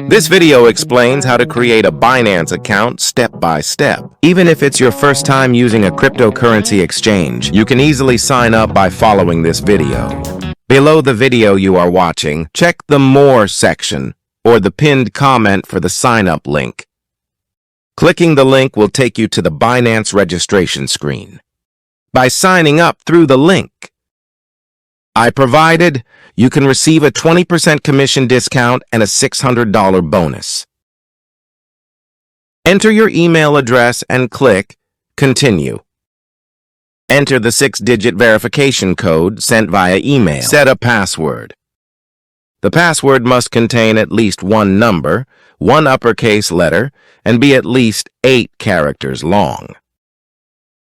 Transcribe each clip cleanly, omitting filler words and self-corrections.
This video explains how to create a Binance account step by step. Even if it's your first time using a cryptocurrency exchange, you can easily sign up by following this video. Below the video you are watching, check the More section or the pinned comment for the sign up link. Clicking the link will take you to the Binance registration screen. By signing up through the link I provided, you can receive a 20% commission discount and a $600 bonus. Enter your email address and click Continue. Enter the 6-digit verification code sent via email. Set a password. The password must contain at least one number, one uppercase letter, and be at least 8 characters long.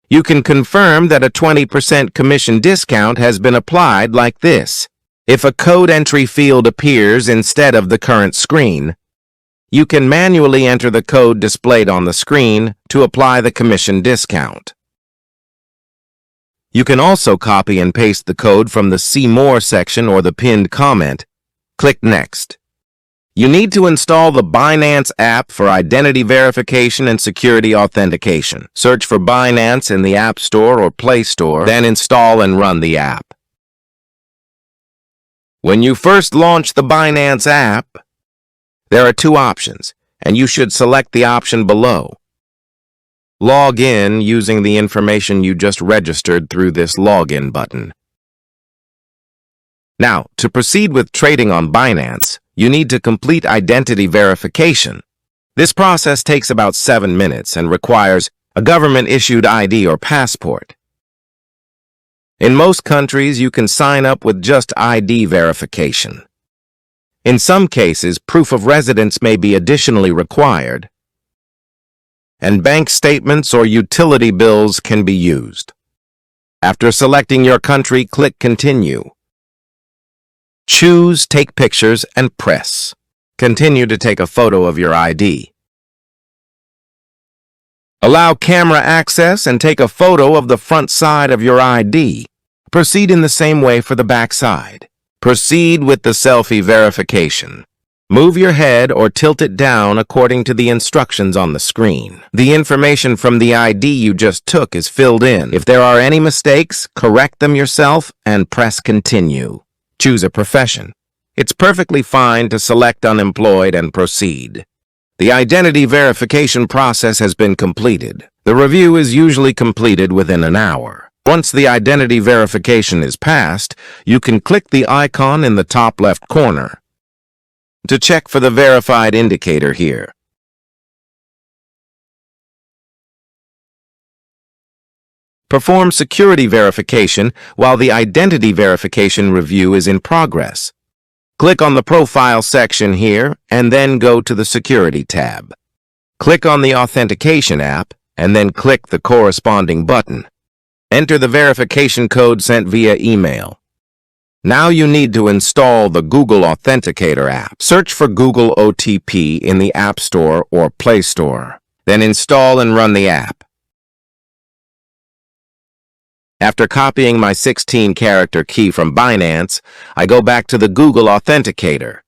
You can confirm that a 20% commission discount has been applied like this. If a code entry field appears instead of the current screen, you can manually enter the code displayed on the screen to apply the commission discount. You can also copy and paste the code from the See More section or the pinned comment. Click Next. You need to install the Binance app for identity verification and security authentication. Search for Binance in the App Store or Play Store, then install and run the app. When you first launch the Binance app, there are 2 options, and you should select the option below. Log in using the information you just registered through this login button. Now, to proceed with trading on Binance, you need to complete identity verification. This process takes about 7 minutes and requires a government-issued ID or passport. In most countries, you can sign up with just ID verification. In some cases, proof of residence may be additionally required, and bank statements or utility bills can be used. After selecting your country, click Continue. Choose Take Pictures and press. Continue to take a photo of your ID. Allow camera access and take a photo of the front side of your ID. Proceed in the same way for the back side. Proceed with the selfie verification. Move your head or tilt it down according to the instructions on the screen. The information from the ID you just took is filled in. If there are any mistakes, correct them yourself and press Continue. Choose a profession. It's perfectly fine to select unemployed and proceed. The identity verification process has been completed. The review is usually completed within an hour. Once the identity verification is passed, you can click the icon in the top left corner to check for the verified indicator here. Perform security verification while the identity verification review is in progress. Click on the Profile section here and then go to the Security tab. Click on the Authentication app and then click the corresponding button. Enter the verification code sent via email. Now you need to install the Google Authenticator app. Search for Google OTP in the App Store or Play Store. Then install and run the app. After copying my 16-character key from Binance, I go back to the Google Authenticator.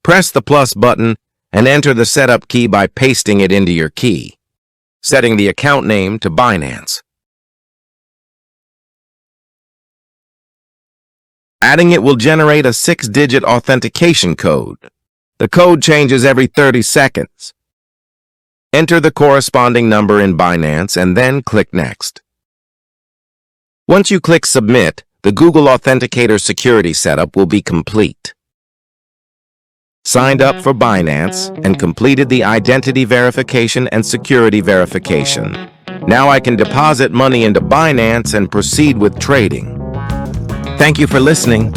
Press the plus button and enter the setup key by pasting it into your key, setting the account name to Binance. Adding it will generate a 6-digit authentication code. The code changes every 30 seconds. Enter the corresponding number in Binance and then click Next. Once you click Submit, the Google Authenticator security setup will be complete. Signed up for Binance and completed the identity verification and security verification. Now I can deposit money into Binance and proceed with trading. Thank you for listening.